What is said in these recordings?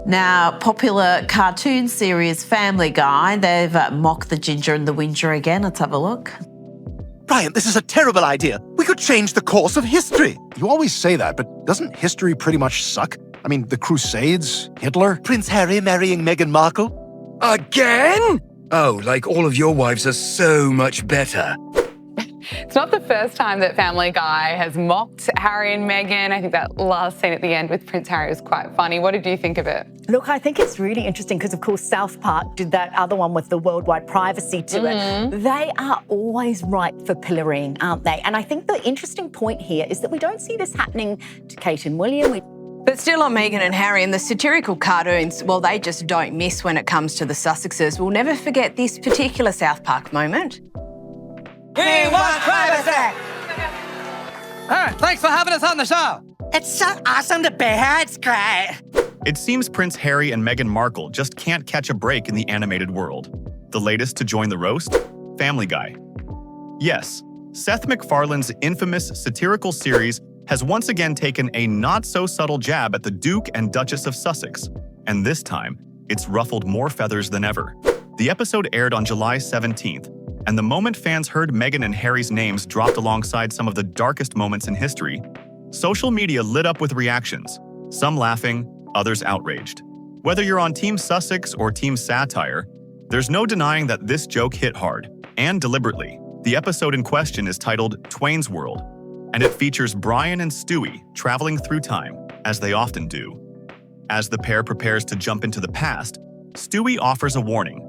Now, popular cartoon series Family Guy, they've mocked the Ginger and the Whinger again. Let's have a look. Brian, this is a terrible idea. We could change the course of history. You always say that, but doesn't history pretty much suck? I mean, the Crusades, Hitler, Prince Harry marrying Meghan Markle. Again? Oh, like all of your wives are so much better. It's not the first time that Family Guy has mocked Harry and Meghan. I think that last scene at the end with Prince Harry was quite funny. What did you think of it? Look, I think it's really interesting because, of course, South Park did that other one with the worldwide privacy to it. They are always ripe for pillorying, aren't they? And I think the interesting point here is that we don't see this happening to Kate and William. But still on Meghan and Harry and the satirical cartoons, well, they just don't miss when it comes to the Sussexes. We'll never forget this particular South Park moment. We want privacy! Thanks for having us on the show. It's so awesome to be here. It's great. It seems Prince Harry and Meghan Markle just can't catch a break in the animated world. The latest to join the roast? Family Guy. Yes, Seth MacFarlane's infamous satirical series has once again taken a not-so-subtle jab at the Duke and Duchess of Sussex, and this time, it's ruffled more feathers than ever. The episode aired on July 17th, and the moment fans heard Meghan and Harry's names dropped alongside some of the darkest moments in history, social media lit up with reactions, some laughing, others outraged. Whether you're on Team Sussex or Team Satire, there's no denying that this joke hit hard, and deliberately. The episode in question is titled Twain's World, and it features Brian and Stewie traveling through time, as they often do. As the pair prepares to jump into the past, Stewie offers a warning.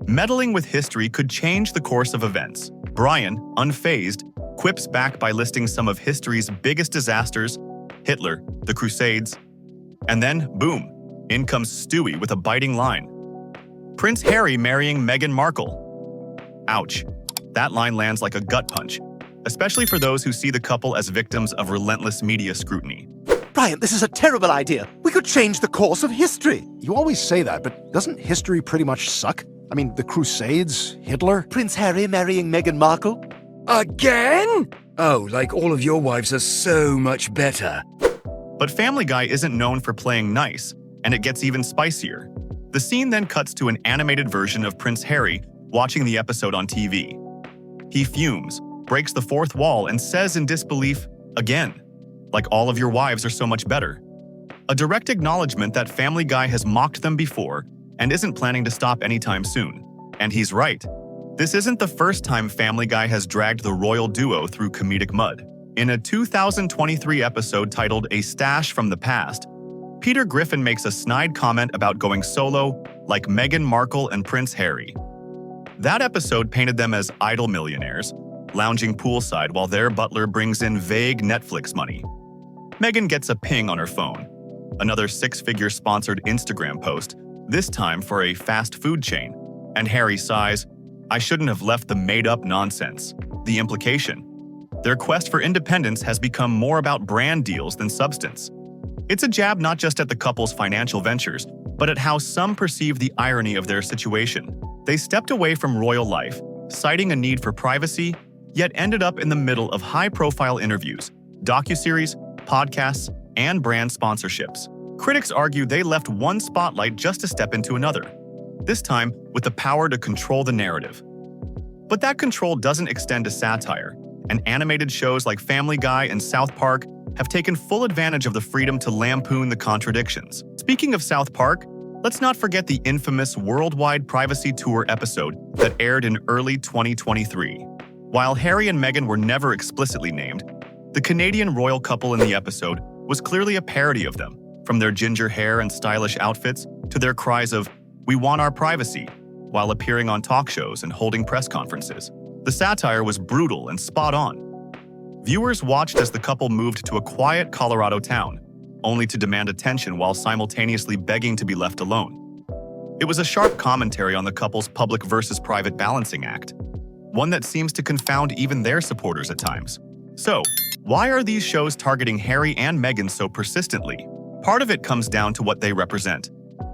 Meddling with history could change the course of events. Brian, unfazed, quips back by listing some of history's biggest disasters, Hitler, the Crusades, and then, boom, in comes Stewie with a biting line. Prince Harry marrying Meghan Markle. Ouch. That line lands like a gut punch, especially for those who see the couple as victims of relentless media scrutiny. Brian, this is a terrible idea. We could change the course of history. You always say that, but doesn't history pretty much suck? I mean, the Crusades, Hitler, Prince Harry marrying Meghan Markle. Again? Oh, like all of your wives are so much better. But Family Guy isn't known for playing nice, and it gets even spicier. The scene then cuts to an animated version of Prince Harry watching the episode on TV. He fumes, breaks the fourth wall, and says in disbelief, again, like all of your wives are so much better. A direct acknowledgement that Family Guy has mocked them before and isn't planning to stop anytime soon. And he's right. This isn't the first time Family Guy has dragged the royal duo through comedic mud. In a 2023 episode titled A Stash from the Past, Peter Griffin makes a snide comment about going solo like Meghan Markle and Prince Harry. That episode painted them as idle millionaires, lounging poolside while their butler brings in vague Netflix money. Meghan gets a ping on her phone. Another six-figure sponsored Instagram post, this time for a fast food chain. And Harry sighs, I shouldn't have left the made-up nonsense. The implication? Their quest for independence has become more about brand deals than substance. It's a jab not just at the couple's financial ventures, but at how some perceive the irony of their situation. They stepped away from royal life, citing a need for privacy, yet ended up in the middle of high-profile interviews, docuseries, podcasts, and brand sponsorships. Critics argue they left one spotlight just to step into another, this time with the power to control the narrative. But that control doesn't extend to satire, and animated shows like Family Guy and South Park have taken full advantage of the freedom to lampoon the contradictions. Speaking of South Park, let's not forget the infamous Worldwide Privacy Tour episode that aired in early 2023. While Harry and Meghan were never explicitly named, the Canadian royal couple in the episode was clearly a parody of them, from their ginger hair and stylish outfits to their cries of, "We want our privacy," while appearing on talk shows and holding press conferences. The satire was brutal and spot on. Viewers watched as the couple moved to a quiet Colorado town, only to demand attention while simultaneously begging to be left alone. It was a sharp commentary on the couple's public versus private balancing act, one that seems to confound even their supporters at times. So, why are these shows targeting Harry and Meghan so persistently? Part of it comes down to what they represent: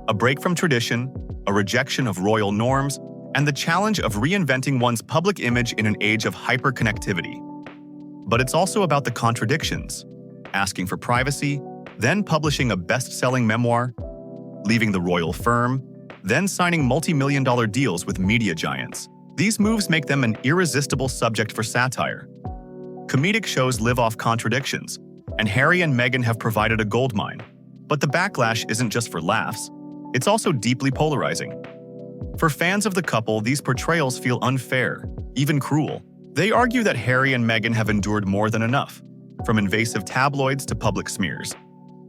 a break from tradition, a rejection of royal norms, and the challenge of reinventing one's public image in an age of hyperconnectivity. But it's also about the contradictions: asking for privacy, then publishing a best-selling memoir, leaving the royal firm, then signing multi-million-dollar deals with media giants. These moves make them an irresistible subject for satire. Comedic shows live off contradictions, and Harry and Meghan have provided a goldmine. But the backlash isn't just for laughs. It's also deeply polarizing. For fans of the couple, these portrayals feel unfair, even cruel. They argue that Harry and Meghan have endured more than enough, from invasive tabloids to public smears.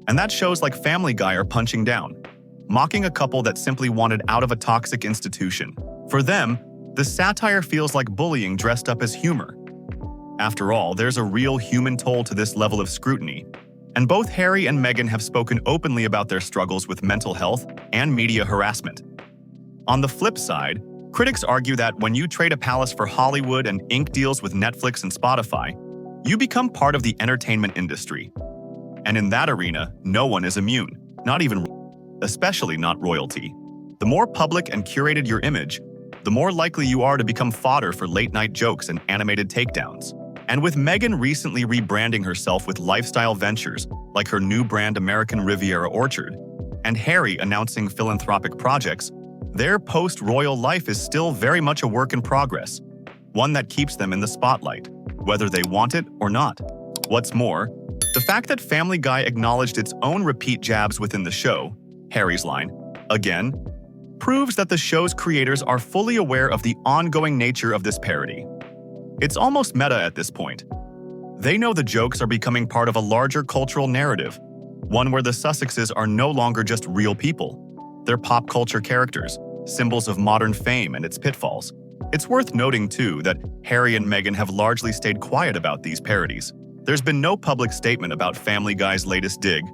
And that shows like Family Guy are punching down, mocking a couple that simply wanted out of a toxic institution. For them, the satire feels like bullying dressed up as humor. After all, there's a real human toll to this level of scrutiny, and both Harry and Meghan have spoken openly about their struggles with mental health and media harassment. On the flip side, critics argue that when you trade a palace for Hollywood and ink deals with Netflix and Spotify, you become part of the entertainment industry. And in that arena, no one is immune, not even, especially not royalty. The more public and curated your image, the more likely you are to become fodder for late-night jokes and animated takedowns. And with Meghan recently rebranding herself with lifestyle ventures like her new brand American Riviera Orchard, and Harry announcing philanthropic projects, their post-royal life is still very much a work in progress, one that keeps them in the spotlight, whether they want it or not. What's more, the fact that Family Guy acknowledged its own repeat jabs within the show, Harry's line, again, proves that the show's creators are fully aware of the ongoing nature of this parody. It's almost meta at this point. They know the jokes are becoming part of a larger cultural narrative, one where the Sussexes are no longer just real people. They're pop culture characters, symbols of modern fame and its pitfalls. It's worth noting, too, that Harry and Meghan have largely stayed quiet about these parodies. There's been no public statement about Family Guy's latest dig,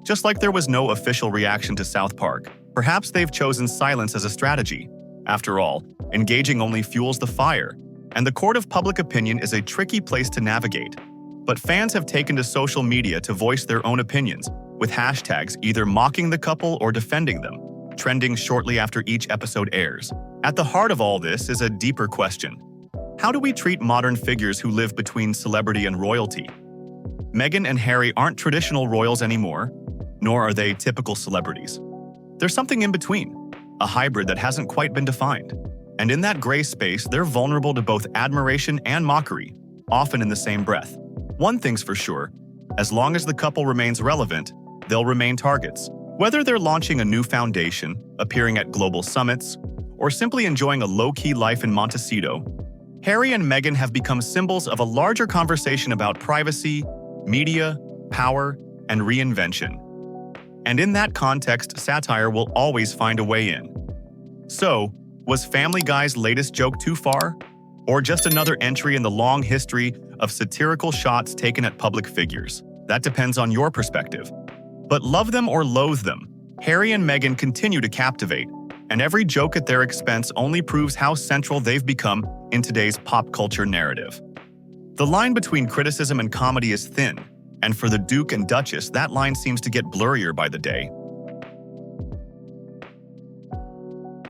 just like there was no official reaction to South Park. Perhaps they've chosen silence as a strategy. After all, engaging only fuels the fire, and the court of public opinion is a tricky place to navigate. But fans have taken to social media to voice their own opinions, with hashtags either mocking the couple or defending them, trending shortly after each episode airs. At the heart of all this is a deeper question. How do we treat modern figures who live between celebrity and royalty? Meghan and Harry aren't traditional royals anymore, nor are they typical celebrities. There's something in between, a hybrid that hasn't quite been defined. And in that gray space, they're vulnerable to both admiration and mockery, often in the same breath. One thing's for sure, as long as the couple remains relevant, they'll remain targets. Whether they're launching a new foundation, appearing at global summits, or simply enjoying a low-key life in Montecito, Harry and Meghan have become symbols of a larger conversation about privacy, media, power, and reinvention. And in that context, satire will always find a way in. So, was Family Guy's latest joke too far? Or just another entry in the long history of satirical shots taken at public figures? That depends on your perspective. But love them or loathe them, Harry and Meghan continue to captivate, and every joke at their expense only proves how central they've become in today's pop culture narrative. The line between criticism and comedy is thin, and for the Duke and Duchess, that line seems to get blurrier by the day.